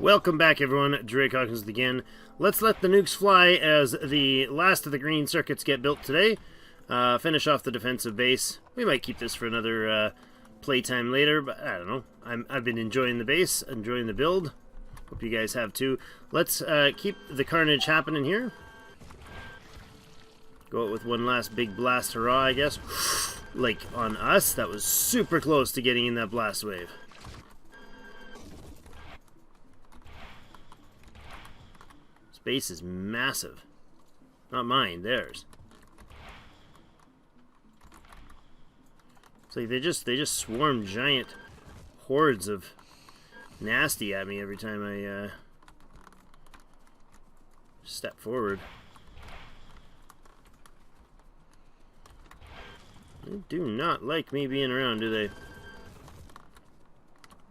Welcome back, everyone. Drake Hawkins again. Let's let the nukes fly as the last of the green circuits get built today. Finish off the defensive base. We might keep this for another playtime later, but I don't know. I've been enjoying the base, enjoying the build. Hope you guys have too. Let's keep the carnage happening here. Go out with one last big blast hurrah, I guess. Like on us, that was super close to getting in that blast wave. Base is massive. Not mine, theirs. It's like they just swarm giant hordes of nasty at me every time I step forward. They do not like me being around, do they?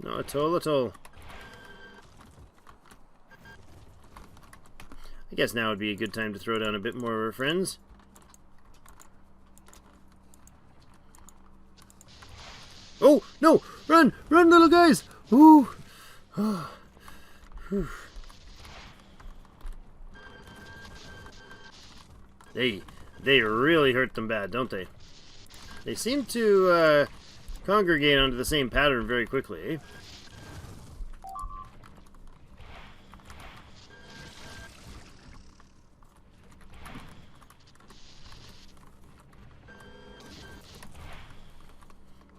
Not at all, at all. I guess now would be a good time to throw down a bit more of our friends. Oh, no! Run! Run, little guys! Ooh! Oh. They really hurt them bad, don't they? They seem to congregate onto the same pattern very quickly, eh?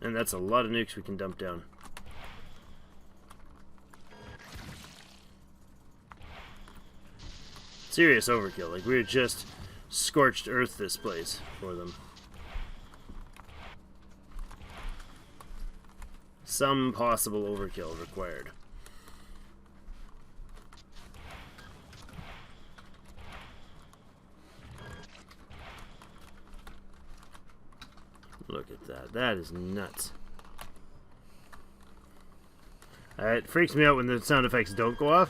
And that's a lot of nukes we can dump down. Serious overkill. Like, we're just scorched earth this place for them. Some possible overkill required. Look at that. That is nuts. It freaks me out when the sound effects don't go off.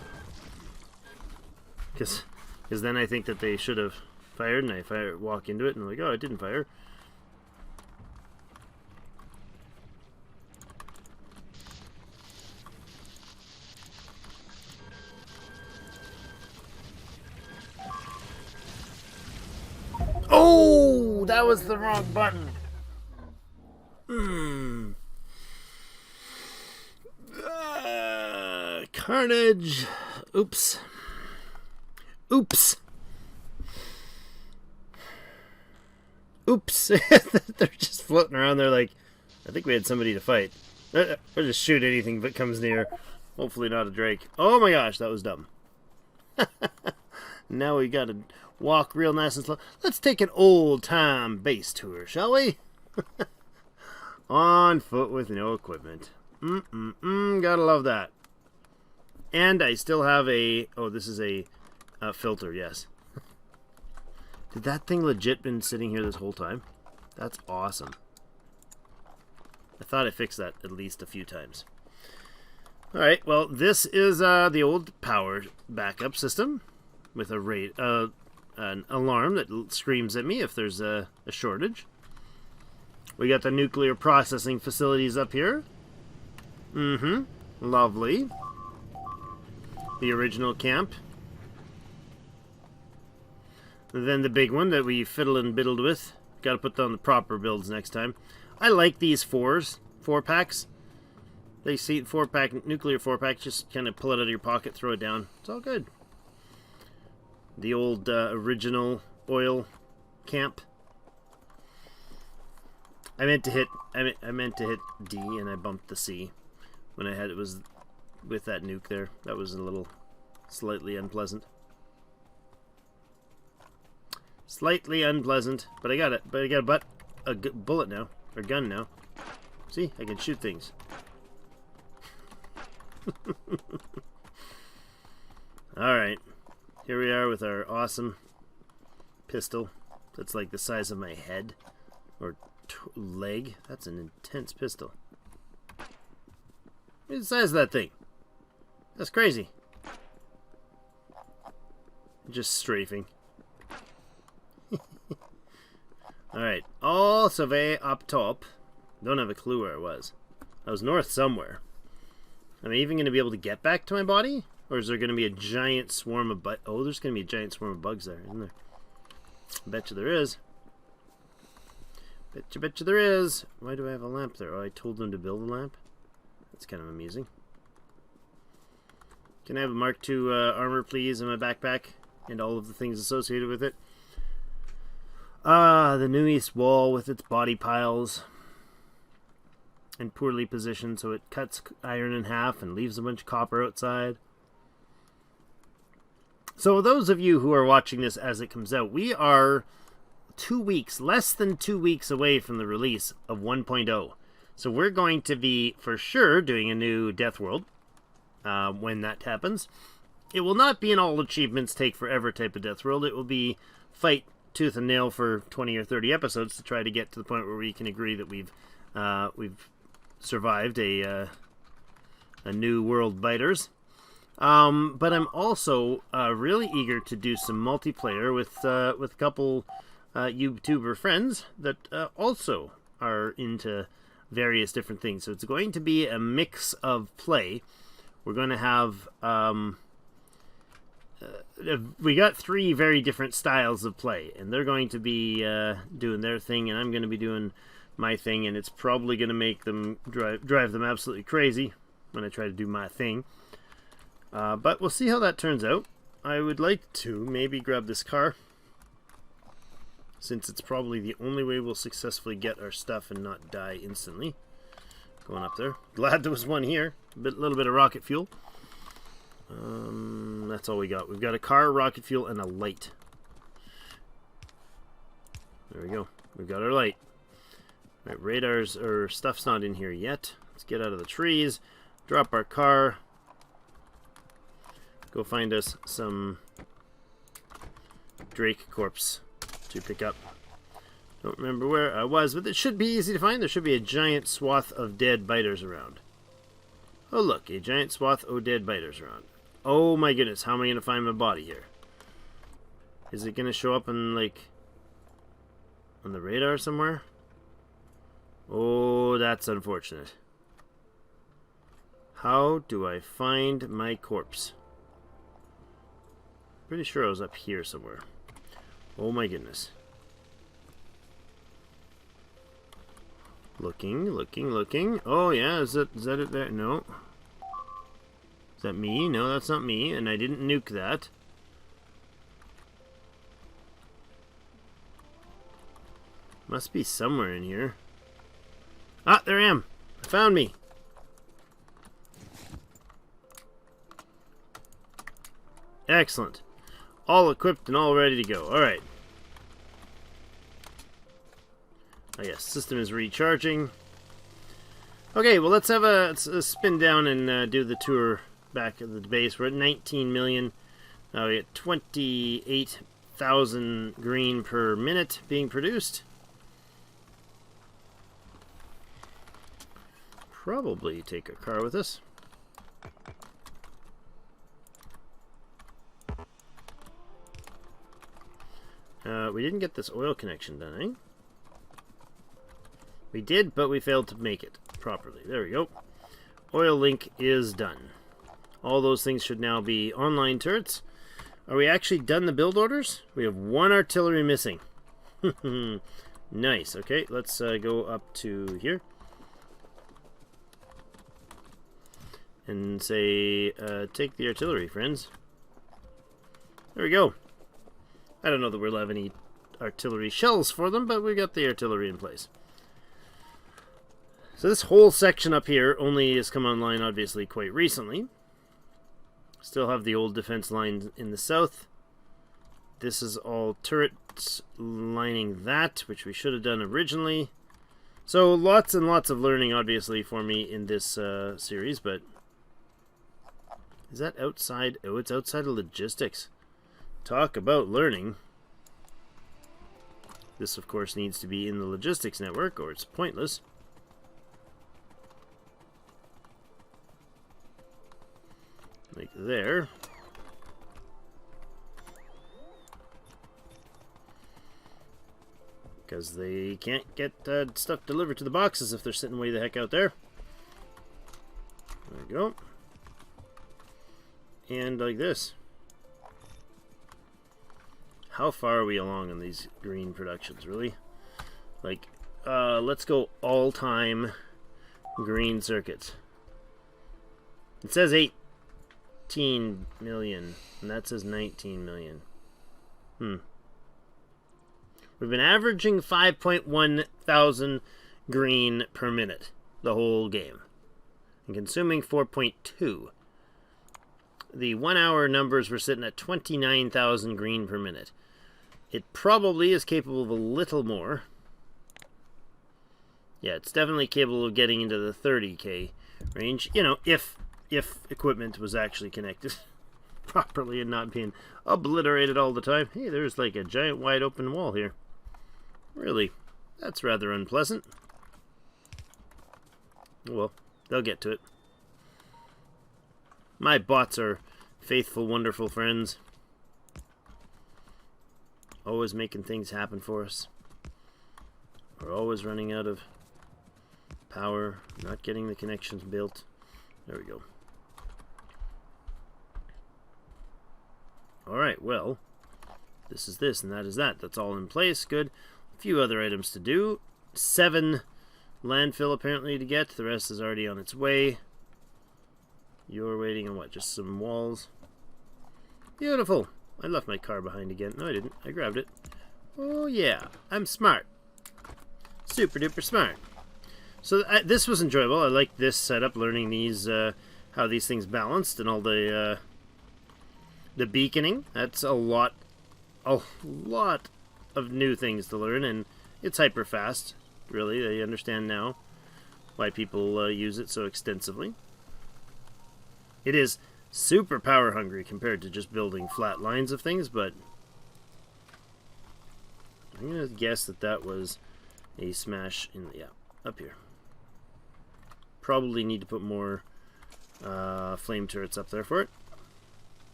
Because then I think that they should have fired, and I walk into it, and I'm like, oh, it didn't fire. Oh! That was the wrong button. Carnage. Oops. Oops. Oops. They're just floating around there like, I think we had somebody to fight. Or just shoot anything that comes near. Hopefully not a Drake. Oh my gosh, that was dumb. Now we gotta walk real nice and slow. Let's take an old-time base tour, shall we? On foot with no equipment. Gotta love that. And I still have a... Oh, this is a filter, yes. Did that thing legit been sitting here this whole time? That's awesome. I thought I fixed that at least a few times. Alright, well, this is the old power backup system with a an alarm that screams at me if there's a shortage. We got the nuclear processing facilities up here. Lovely. The original camp. And then the big one that we fiddle and biddled with. Got to put on the proper builds next time. I like these four packs. They see 4-pack, nuclear 4-pack, just kind of pull it out of your pocket, throw it down. It's all good. The old original oil camp. I meant to hit D and I bumped the C when I had it was with that nuke there. That was a little slightly unpleasant. Slightly unpleasant, but I got it. But I got a bullet now, or gun now. See, I can shoot things. All right, here we are with our awesome pistol. That's like the size of my head, or leg. That's an intense pistol. What's the size of that thing? That's crazy. Just strafing. Alright, all survey up top. Don't have a clue where it was. I was north somewhere. Am I even going to be able to get back to my body? Or is there going to be a giant swarm of oh, there's going to be a giant swarm of bugs there, isn't there? I bet you there is. Bet you there is. Why do I have a lamp there? Oh, I told them to build a lamp? That's kind of amusing. Can I have a Mark II armor, please, in my backpack? And all of the things associated with it. The new east wall with its body piles. And poorly positioned, so it cuts iron in half and leaves a bunch of copper outside. So those of you who are watching this as it comes out, we are 2 weeks, less than 2 weeks away from the release of 1.0. So we're going to be, for sure, doing a new Deathworld when that happens. It will not be an all achievements take forever type of Deathworld. It will be fight tooth and nail for 20 or 30 episodes to try to get to the point where we can agree that we've survived a new world biters. But I'm also really eager to do some multiplayer with a couple YouTuber friends that also are into various different things. So it's going to be a mix of play. We're going to have we got 3 very different styles of play, and they're going to be doing their thing, and I'm going to be doing my thing, and it's probably going to make them drive them absolutely crazy when I try to do my thing. But we'll see how that turns out. I would like to maybe grab this car, since it's probably the only way we'll successfully get our stuff and not die instantly. Going up there. Glad there was one here. A little bit of rocket fuel. That's all we got. We've got a car, rocket fuel, and a light. There we go. We've got our light. Right, radars or stuff's not in here yet. Let's get out of the trees. Drop our car. Go find us some Drake corpse to pick up. Don't remember where I was, but it should be easy to find. There should be a giant swath of dead biters around. Oh look, a giant swath of dead biters around. Oh my goodness, how am I going to find my body here? Is it going to show up on, like, on the radar somewhere? Oh, that's unfortunate. How do I find my corpse? Pretty sure I was up here somewhere. Oh my goodness. Looking, looking, looking. Oh yeah, is that it there? No. Is that me? No, that's not me, and I didn't nuke that. Must be somewhere in here. Ah, there I am. Found me. Excellent. All equipped and all ready to go. Alright. Oh yes, system is recharging. Okay, well let's have a spin down and do the tour back at the base. We're at 19 million. Now we get 28,000 green per minute being produced. Probably take a car with us. We didn't get this oil connection done, eh? We did, but we failed to make it properly. There we go. Oil link is done. All those things should now be online turrets. Are we actually done the build orders? We have 1 artillery missing. Nice. Okay, let's go up to here. And say, take the artillery, friends. There we go. I don't know that we'll have any artillery shells for them, but we got the artillery in place. So this whole section up here only has come online, obviously, quite recently. Still have the old defense lines in the south. This is all turrets lining that, which we should have done originally. So lots and lots of learning, obviously, for me in this series, but... Is that outside? Oh, it's outside of logistics. Talk about learning. This, of course, needs to be in the logistics network, or it's pointless. Like there. Because they can't get stuff delivered to the boxes if they're sitting way the heck out there. There we go. And like this. How far are we along on these green productions, really? Like, let's go all-time green circuits. It says 18 million, and that says 19 million. We've been averaging 5.1 thousand green per minute the whole game, and consuming 4.2. The 1 hour numbers were sitting at 29,000 green per minute. It probably is capable of a little more. Yeah, it's definitely capable of getting into the 30k range. You know, if equipment was actually connected properly and not being obliterated all the time. Hey, there's like a giant wide open wall here. Really, that's rather unpleasant. Well, they'll get to it. My bots are faithful, wonderful friends. Always making things happen for us. We're always running out of power, not getting the connections built. There we go. Alright, well, this is this and that is that. That's all in place. Good. A few other items to do. 7 landfill apparently to get. The rest is already on its way. You're waiting on what? Just some walls? Beautiful. I left my car behind again. No, I didn't. I grabbed it. Oh, yeah. I'm smart. Super duper smart. So this was enjoyable. I liked this setup, learning these, how these things balanced and all the beaconing. That's a lot of new things to learn, and it's hyper fast. Really, I understand now why people use it so extensively. It is super power hungry compared to just building flat lines of things, but I'm gonna guess that that was a smash in the, yeah, up here. Probably need to put more flame turrets up there for it.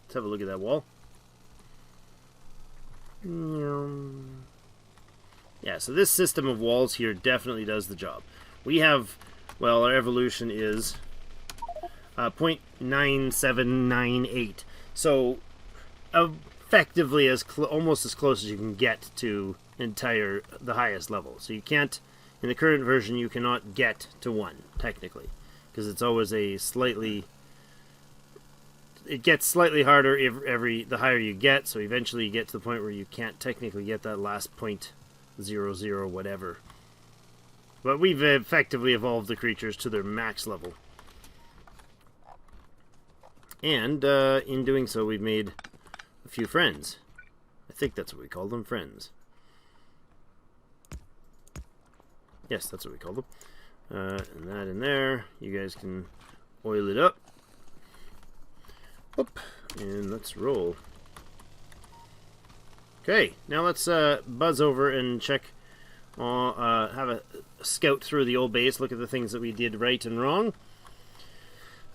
Let's have a look at that wall. Yeah, so this system of walls here definitely does the job. We have, well, our evolution is 0.9798. So effectively almost as close as you can get to the highest level. So you can't, in the current version, you cannot get to 1 technically, because it's always a slightly, it gets slightly harder the higher you get. So eventually you get to the point where you can't technically get that last 0.00 whatever. But we've effectively evolved the creatures to their max level. And in doing so, we've made a few friends. I think that's what we call them, friends. Yes, that's what we call them. And that in there, you guys can oil it up. Oop, and let's roll. Okay, now let's buzz over and check, have a scout through the old base, look at the things that we did right and wrong.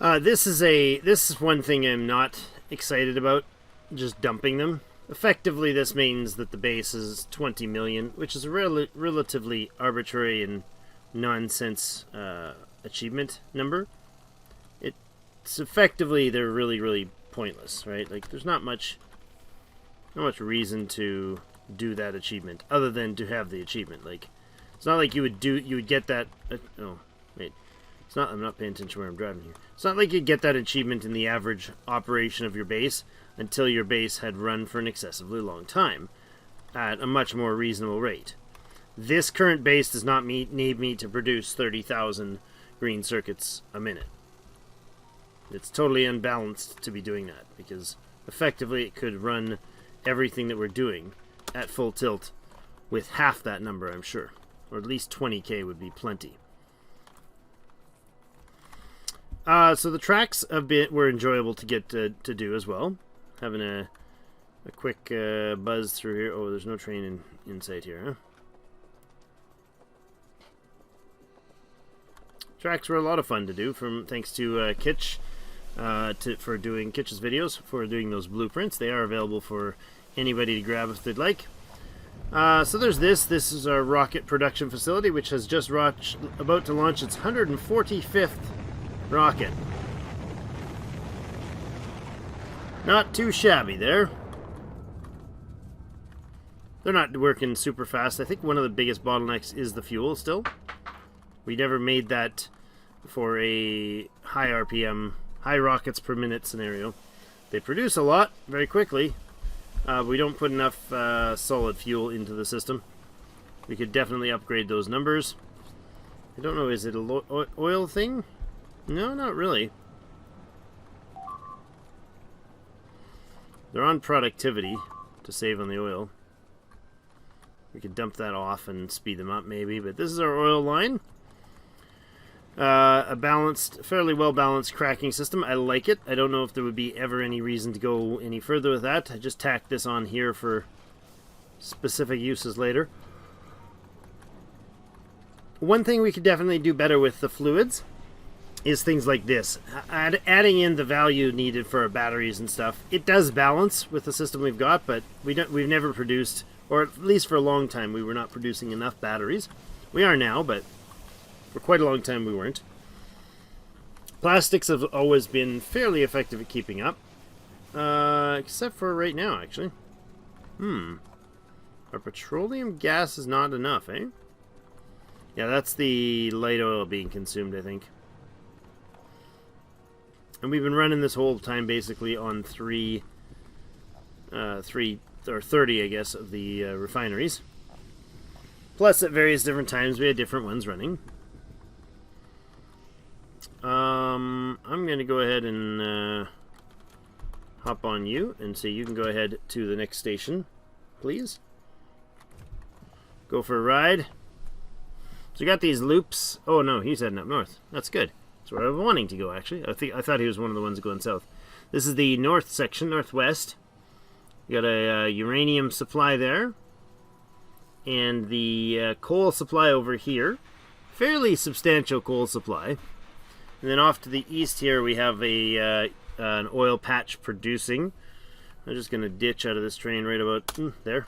This is one thing I'm not excited about, just dumping them. Effectively, this means that the base is 20 million, which is a relatively arbitrary and nonsense achievement number. It's effectively, they're really, really pointless, right? Like, there's not much reason to do that achievement other than to have the achievement. Like, it's not like you would get that. Oh, wait. It's not. I'm not paying attention where I'm driving here. It's not like you'd get that achievement in the average operation of your base until your base had run for an excessively long time at a much more reasonable rate. This current base does not need me to produce 30,000 green circuits a minute. It's totally unbalanced to be doing that, because effectively it could run everything that we're doing at full tilt with half that number, I'm sure. Or at least 20k would be plenty. So the tracks were enjoyable to get to do as well. Having a quick buzz through here. Oh, there's no train in sight here, huh? Tracks were a lot of fun to do, thanks to Kitsch for doing Kitsch's videos, for doing those blueprints. They are available for anybody to grab if they'd like. So there's this. This is our rocket production facility, which has just about to launch its 145th rocket. Not too shabby there. They're not working super fast. I think one of the biggest bottlenecks is the fuel still. We never made that for a high RPM, high rockets per minute scenario. They produce a lot very quickly. We don't put enough solid fuel into the system. We could definitely upgrade those numbers. I don't know, is it a oil thing? No, not really. They're on productivity to save on the oil. We could dump that off and speed them up maybe, but this is our oil line. A balanced, fairly well balanced cracking system. I like it. I don't know if there would be ever any reason to go any further with that. I just tacked this on here for specific uses later. One thing we could definitely do better with the fluids is things like this. Adding in the value needed for our batteries and stuff. It does balance with the system we've got, but we've never produced, or at least for a long time, we were not producing enough batteries. We are now, but for quite a long time we weren't. Plastics have always been fairly effective at keeping up. Except for right now, actually. Our petroleum gas is not enough, eh? Yeah, that's the light oil being consumed, I think. And we've been running this whole time basically on 30, I guess, of the refineries. Plus, at various different times, we had different ones running. I'm going to go ahead and hop on you and say you can go ahead to the next station, please. Go for a ride. So we got these loops. Oh no, he's heading up north. That's good. That's where I was wanting to go, actually. I thought he was one of the ones going south. This is the north section, northwest. You got a uranium supply there. And the coal supply over here. Fairly substantial coal supply. And then off to the east here we have an oil patch producing. I'm just going to ditch out of this train right about there.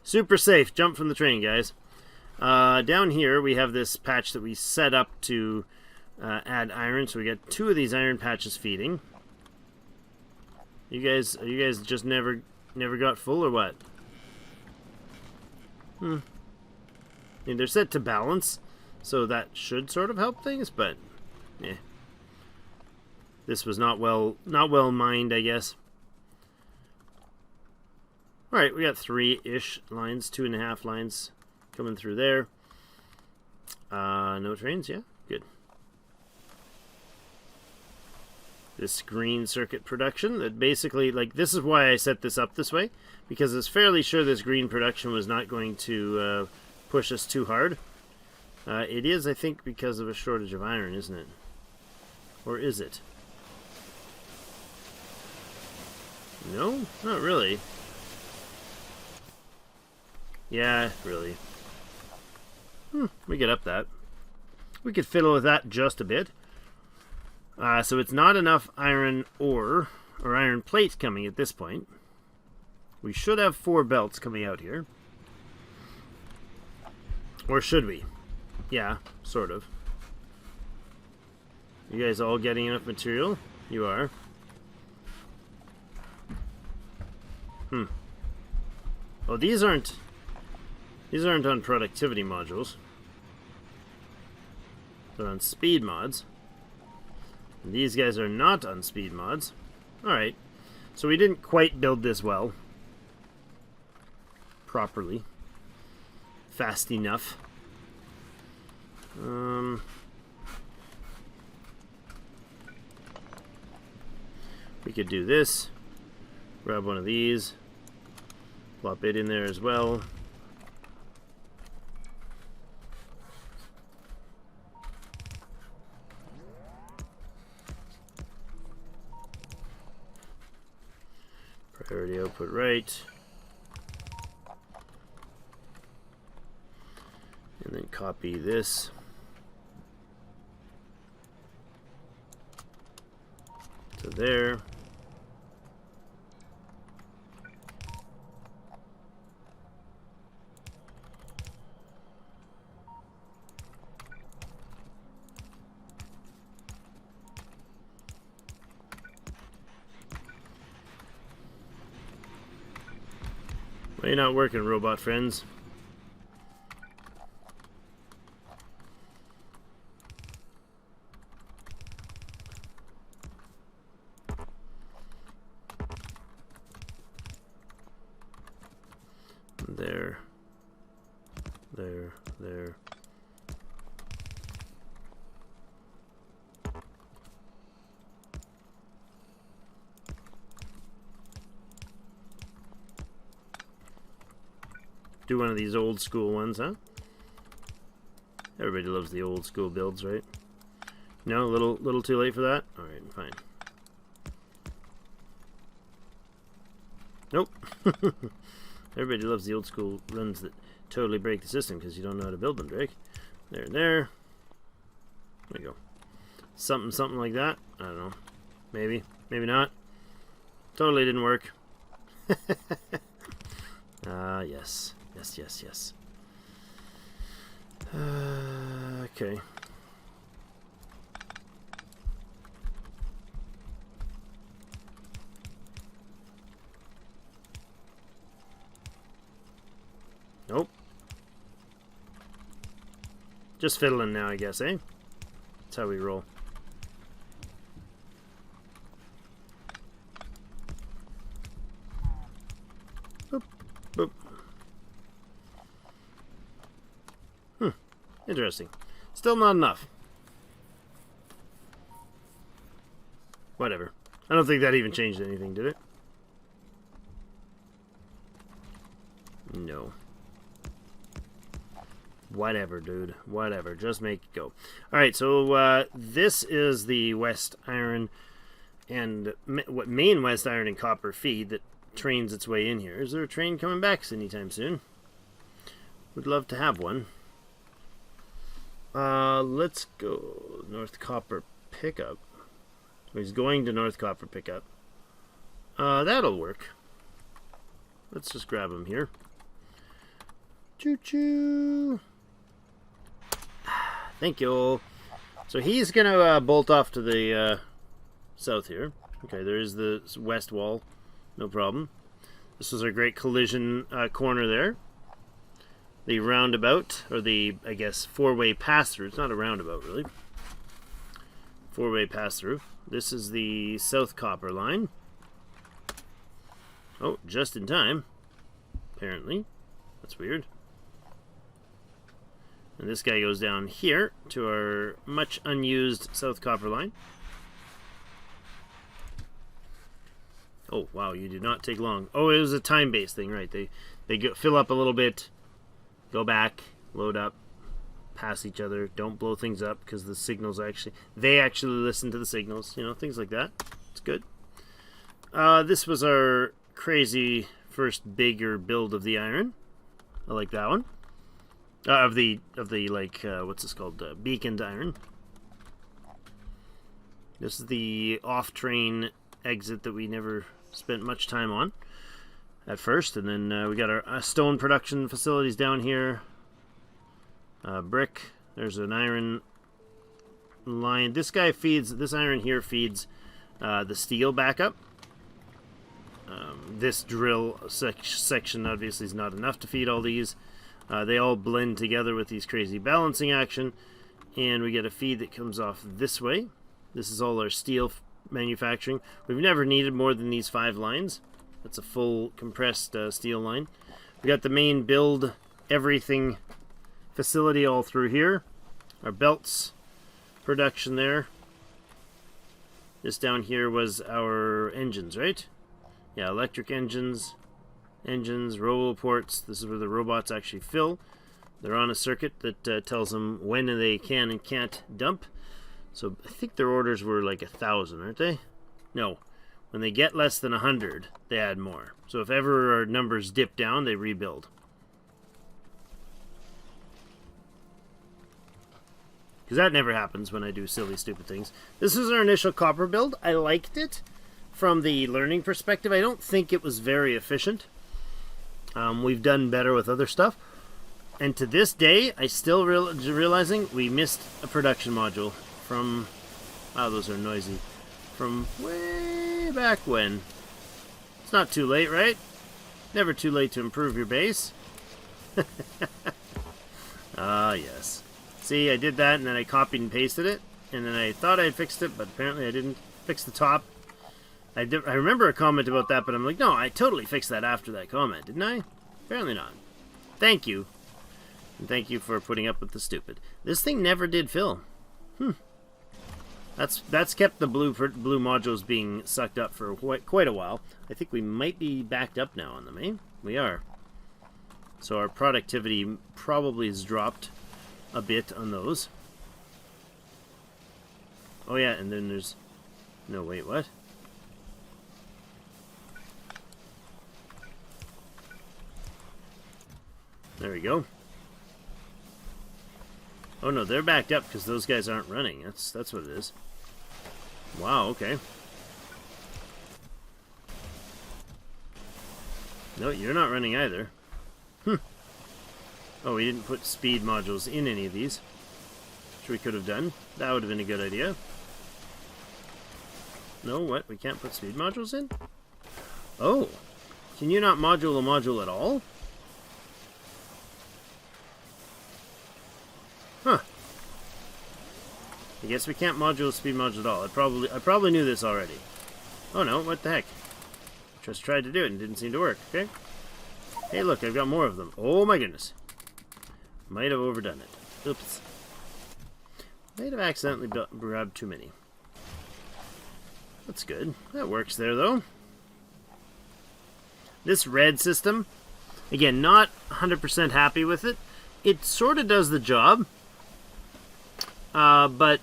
Super safe. Jump from the train, guys. Down here we have this patch that we set up to add iron. So we got 2 of these iron patches feeding. You guys just never got full or what? I mean, they're set to balance, so that should sort of help things, but yeah. This was not well mined, I guess. Alright, we got 3-ish lines, 2.5 lines coming through there. No trains, yeah? Good. This green circuit production, that basically, like, this is why I set this up this way, because it's fairly sure this green production was not going to push us too hard. It is, I think, because of a shortage of iron, isn't it? Or is it? No, not really. Yeah, really. We get up that. We could fiddle with that just a bit. So it's not enough iron ore or iron plate coming at this point. We should have 4 belts coming out here. Or should we? Yeah, sort of. You guys all getting enough material? You are. Oh, these aren't on productivity modules. They're on speed mods. And these guys are not on speed mods. Alright. So we didn't quite build this well. Properly. Fast enough. We could do this. Grab one of these. Plop it in there as well. Priority output right. And then copy this. To there. Why are you not working, robot friends? There. There. Do one of these old school ones, huh? Everybody loves the old school builds, right? No, a little too late for that? Alright, fine. Nope. Everybody loves the old school runs that totally break the system because you don't know how to build them, Drake. There and there. There you go. Something like that. I don't know. Maybe. Maybe not. Totally didn't work. Yes. Yes. Okay. Nope. Just fiddling now, I guess, eh? That's how we roll. Boop, boop. Interesting. Still not enough. Whatever. I don't think that even changed anything, did it? No. Whatever, dude. Whatever. Just make it go. Alright, so this is the West Iron and what main West Iron and Copper feed that trains its way in here. Is there a train coming back anytime soon? Would love to have one. Let's go North Copper Pickup. He's going to North Copper Pickup. That'll work. Let's just grab him here. Choo-choo. Thank you. So he's going to bolt off to the south here. Okay, there is the west wall. No problem. This was our great collision corner there. The roundabout, or the, I guess, four-way pass-through. It's not a roundabout, really. Four-way pass-through. This is the South Copper line. Oh, just in time. Apparently. That's weird. And this guy goes down here to our much unused South Copper line. Oh, wow, you did not take long. Oh, it was a time-based thing, right. They fill up a little bit, go back, load up, pass each other, don't blow things up because the signals they actually listen to the signals, you know, things like that. It's good. This was our crazy first bigger build of the iron. I like that one. Of the like what's this called? Beaconed iron. This is the off-train exit that we never spent much time on at first, and then we got our stone production facilities down here. Brick. There's an iron line. This iron here feeds the steel backup. This drill section obviously is not enough to feed all these. They all blend together with these crazy balancing action, and we get a feed that comes off this way. This is all our steel manufacturing. We've never needed more than these 5 lines. That's a full compressed steel line. We got the main build everything facility all through here. Our belts production there. This down here was our engines, right? Yeah, electric engines, roll ports. This is where the robots actually fill. They're on a circuit that tells them when they can and can't dump. So I think their orders were like 1,000, aren't they? No. When they get less than 100, they add more. So if ever our numbers dip down, they rebuild. Because that never happens when I do silly, stupid things. This is our initial copper build. I liked it from the learning perspective. I don't think it was very efficient. We've done better with other stuff. And to this day, I still realizing we missed a production module from... Wow, those are noisy. From way back when. It's not too late, right? Never too late to improve your base. Ah, yes. See, I did that, and then I copied and pasted it, and then I thought I had fixed it, but apparently I didn't fix the top. I remember a comment about that, but I'm like, no, I totally fixed that after that comment, didn't I? Apparently not. Thank you. And thank you for putting up with the stupid. This thing never did fill. That's kept the blue modules being sucked up for quite a while. I think we might be backed up now on them, eh? We are. So our productivity probably has dropped a bit on those. Oh yeah, and then there's... No, wait, what? There we go. Oh no, they're backed up because those guys aren't running. That's what it is. Wow, okay. No, you're not running either. Oh, we didn't put speed modules in any of these, which we could have done. That would have been a good idea. No, what? We can't put speed modules in? Oh. Can you not module a module at all? Huh. I guess we can't module a speed module at all. I probably knew this already. Oh no, what the heck? Just tried to do it and didn't seem to work, okay? Hey look, I've got more of them. Oh my goodness. Might have overdone it. Oops. Might have accidentally grabbed too many. That's good. That works there though. This red system, again, not 100% happy with it. It sort of does the job. But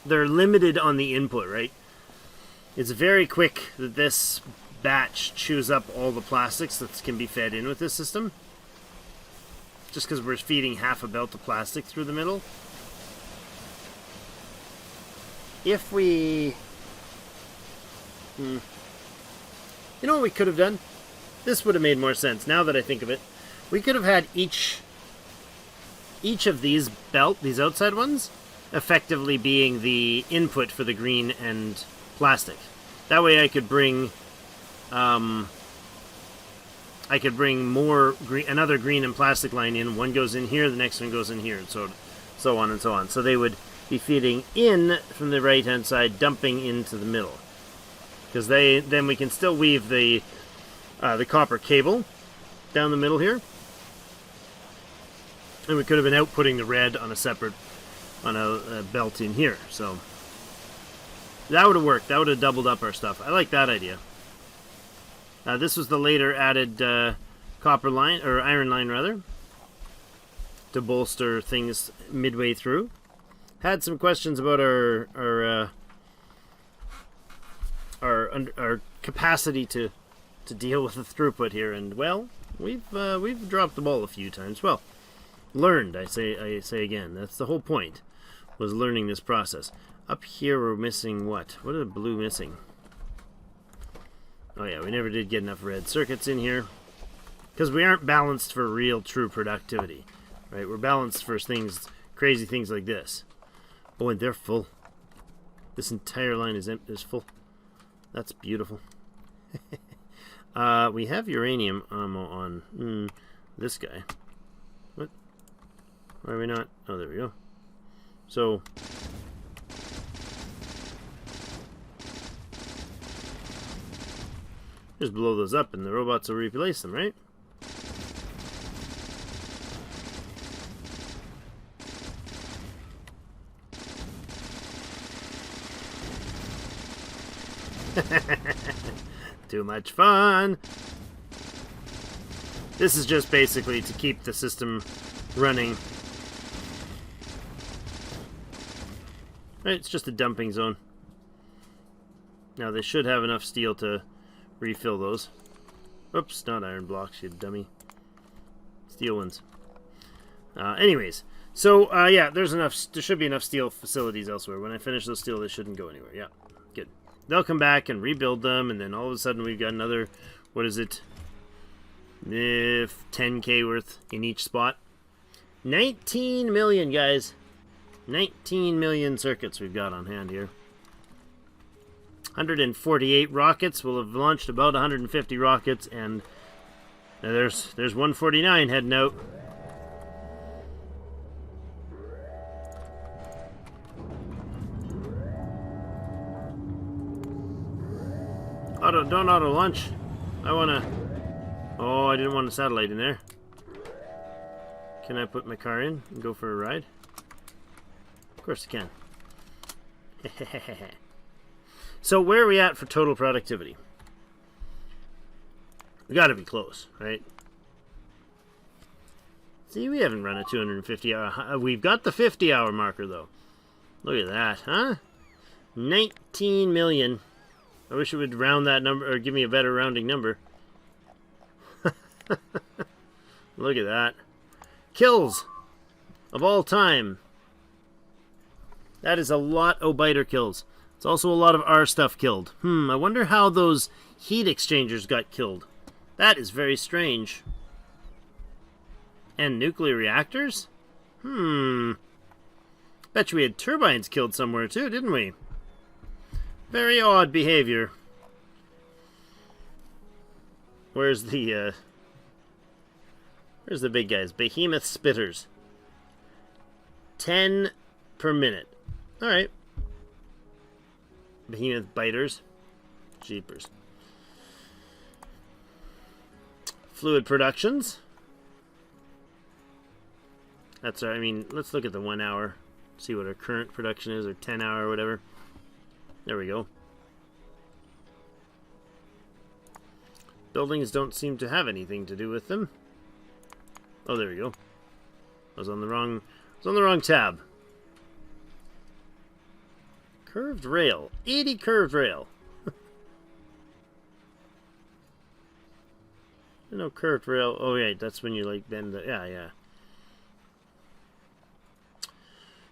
they're limited on the input, right? It's very quick that this batch chews up all the plastics that can be fed in with this system. Just because we're feeding half a belt of plastic through the middle. If we... You know what we could have done? This would have made more sense, now that I think of it. We could have had each of these these outside ones, effectively being the input for the green and plastic. That way I could bring more another green and plastic line in. One goes in here, the next one goes in here, and so on and so on. So they would be feeding in from the right hand side, dumping into the middle. Because then we can still weave the copper cable down the middle here. And we could have been outputting the red on a belt in here. So that would have worked. That would have doubled up our stuff. I like that idea. This was the later added copper line, or iron line rather, to bolster things midway through. Had some questions about our capacity to deal with the throughput here, and well, we've dropped the ball a few times. Well, learned, I say again. That's the whole point, was learning this process. Up here we're missing what? What are the blue missing? Oh yeah, we never did get enough red circuits in here. Because we aren't balanced for real, true productivity. Right? We're balanced for things, crazy things like this. Oh, and they're full. This entire line is full. That's beautiful. We have uranium ammo on this guy. What? Why are we not? Oh, there we go. So... just blow those up and the robots will replace them, right? Too much fun! This is just basically to keep the system running. Right, it's just a dumping zone. Now they should have enough steel to refill those. Oops, not iron blocks, you dummy. Steel ones. Anyways, so yeah, there should be enough steel facilities elsewhere. When I finish those steel, they shouldn't go anywhere. Yeah, good. They'll come back and rebuild them, and then all of a sudden we've got another, what is it? 10k worth in each spot. 19 million, guys. 19 million circuits we've got on hand here. 148 rockets. We'll have launched about 150 rockets, and there's 149 heading out. Don't auto launch. I wanna. Oh, I didn't want a satellite in there. Can I put my car in and go for a ride? Of course I can. So where are we at for total productivity? We gotta be close, right? See, we haven't run a 250 hour. We've got the 50-hour marker, though. Look at that, huh? 19 million. I wish it would round that number, or give me a better rounding number. Look at that. Kills of all time. That is a lot of biter kills. It's also a lot of our stuff killed. I wonder how those heat exchangers got killed. That is very strange. And nuclear reactors? Bet you we had turbines killed somewhere too, didn't we? Very odd behavior. Where's the big guys? Behemoth spitters. 10 per minute. Alright. Behemoth biters. Jeepers. Fluid productions. That's our, I mean, let's look at the 1 hour. See what our current production is, or 10 hour or whatever. There we go. Buildings don't seem to have anything to do with them. Oh, there we go. I was on the wrong tab. Curved rail. 80 curved rail. No curved rail. Oh, yeah, that's when you like bend the... Yeah.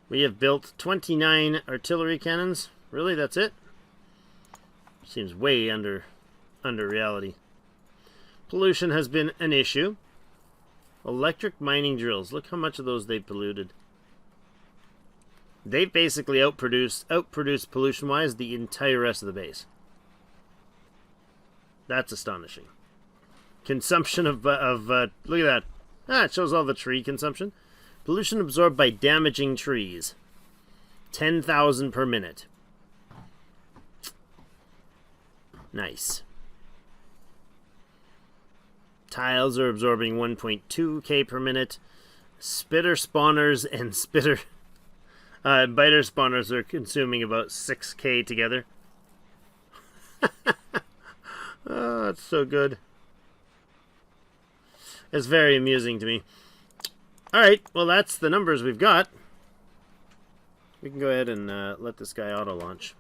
We have built 29 artillery cannons. Really, that's it? Seems way under reality. Pollution has been an issue. Electric mining drills. Look how much of those they've polluted. They've basically outproduced pollution-wise the entire rest of the base. That's astonishing. Consumption of look at that. It shows all the tree consumption. Pollution absorbed by damaging trees. 10,000 per minute. Nice. Tiles are absorbing 1.2k per minute. Spitter spawners and biter spawners are consuming about 6k together. Oh, that's so good. It's very amusing to me. Alright, well that's the numbers we've got. We can go ahead and let this guy auto-launch.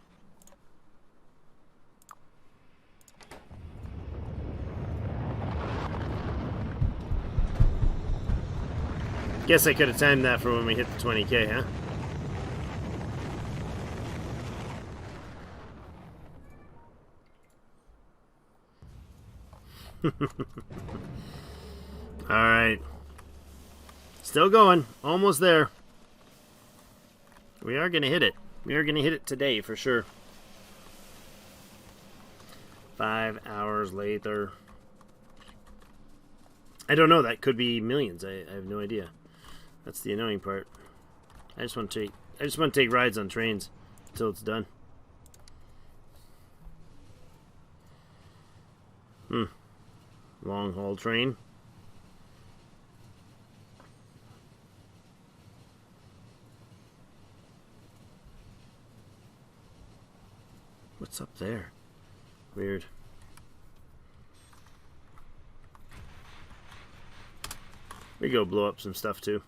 Guess I could have timed that for when we hit the 20k, huh? Alright. Still going. Almost there. We are going to hit it. We are going to hit it today for sure. 5 hours later. I don't know. That could be millions. I have no idea. That's the annoying part. I just want to take rides on trains until it's done. Long haul train. What's up there? Weird. We go blow up some stuff too.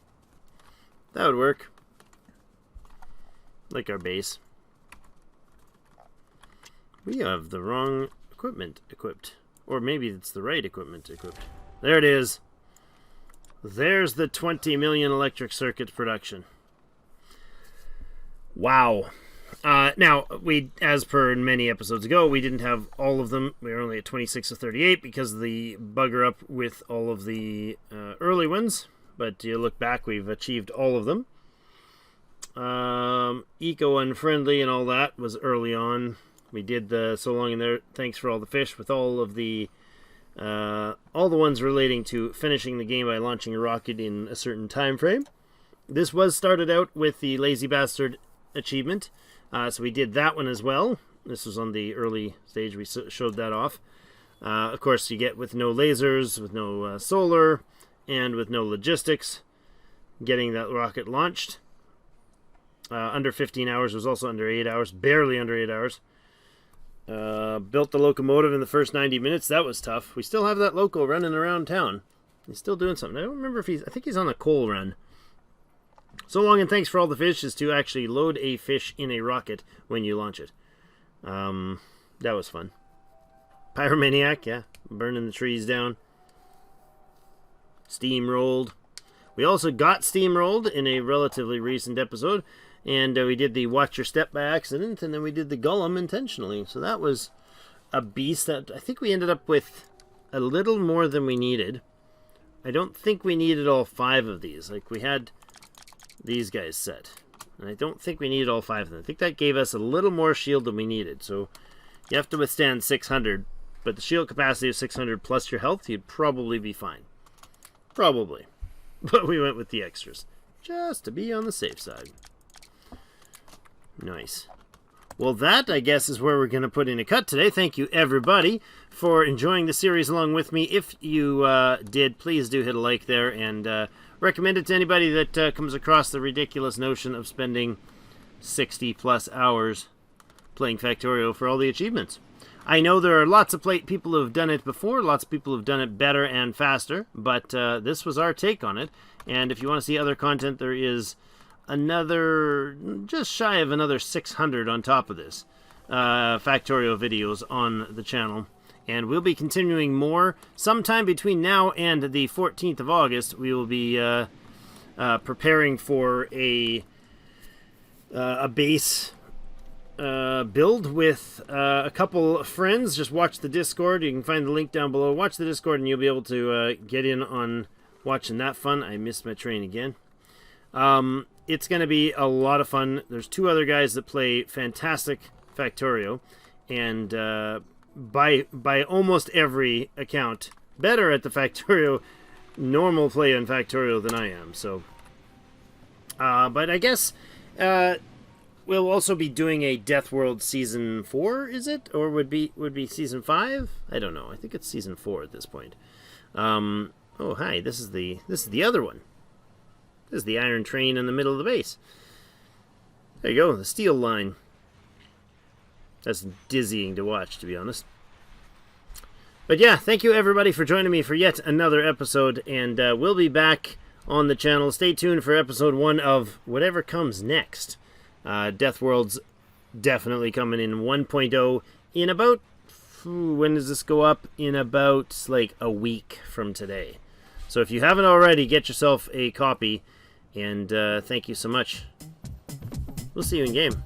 That would work. Like our base. We have the wrong equipment equipped. Or maybe it's the right equipment equipped. There it is. There's the 20 million electric circuit production. Wow. Now, as per many episodes ago, we didn't have all of them. We were only at 26 of 38 because of the bugger up with all of the early ones. But you look back, we've achieved all of them. Eco-unfriendly and all that was early on. We did the So Long in There, Thanks for All the Fish with all the ones relating to finishing the game by launching a rocket in a certain time frame. This was started out with the Lazy Bastard achievement, so we did that one as well. This was on the early stage. We showed that off. Of course, you get with no lasers, with no solar, and with no logistics, getting that rocket launched. Under 15 hours. Was also under 8 hours. Barely under 8 hours. Built the locomotive in the first 90 minutes. That was tough. We still have that loco running around town. He's still doing something. I don't remember if I think he's on a coal run. So Long and Thanks for All the Fish is to actually load a fish in a rocket when you launch it. That was fun. Pyromaniac, yeah. Burning the trees down. Steamrolled. We also got steamrolled in a relatively recent episode. And we did the Watch Your Step by accident. And then we did the Gollum intentionally. So that was a beast that I think we ended up with a little more than we needed. I don't think we needed all 5 of these. Like, we had these guys set. And I don't think we needed all 5 of them. I think that gave us a little more shield than we needed. So you have to withstand 600. But the shield capacity of 600 plus your health, you'd probably be fine. Probably. But we went with the extras. Just to be on the safe side. Nice. Well, that, I guess, is where we're going to put in a cut today. Thank you, everybody, for enjoying the series along with me. If you did, please do hit a like there and recommend it to anybody that comes across the ridiculous notion of spending 60-plus hours playing Factorio for all the achievements. I know there are lots of people who have done it before, lots of people who have done it better and faster, but this was our take on it. And if you want to see other content, there is another, just shy of another 600 on top of this, Factorio videos on the channel. And we'll be continuing more. Sometime between now and the 14th of August, we will be preparing for a base build with a couple of friends. Just watch the Discord. You can find the link down below. Watch the Discord and you'll be able to get in on watching that fun. I missed my train again. It's going to be a lot of fun. There's 2 other guys that play fantastic Factorio, and by almost every account, better at the Factorio normal play in Factorio than I am. So, but I guess we'll also be doing a Deathworld Season 4, is it? Or would be Season 5? I don't know. I think it's Season 4 at this point. Oh, hi. This is the other one. This is the iron train in the middle of the base. There you go, the steel line. That's dizzying to watch, to be honest. But yeah, thank you everybody for joining me for yet another episode, and we'll be back on the channel. Stay tuned for episode 1 of whatever comes next. Deathworld's definitely coming in 1.0 in about, when does this go up? In about like a week from today. So if you haven't already, get yourself a copy, and thank you so much. We'll see you in game.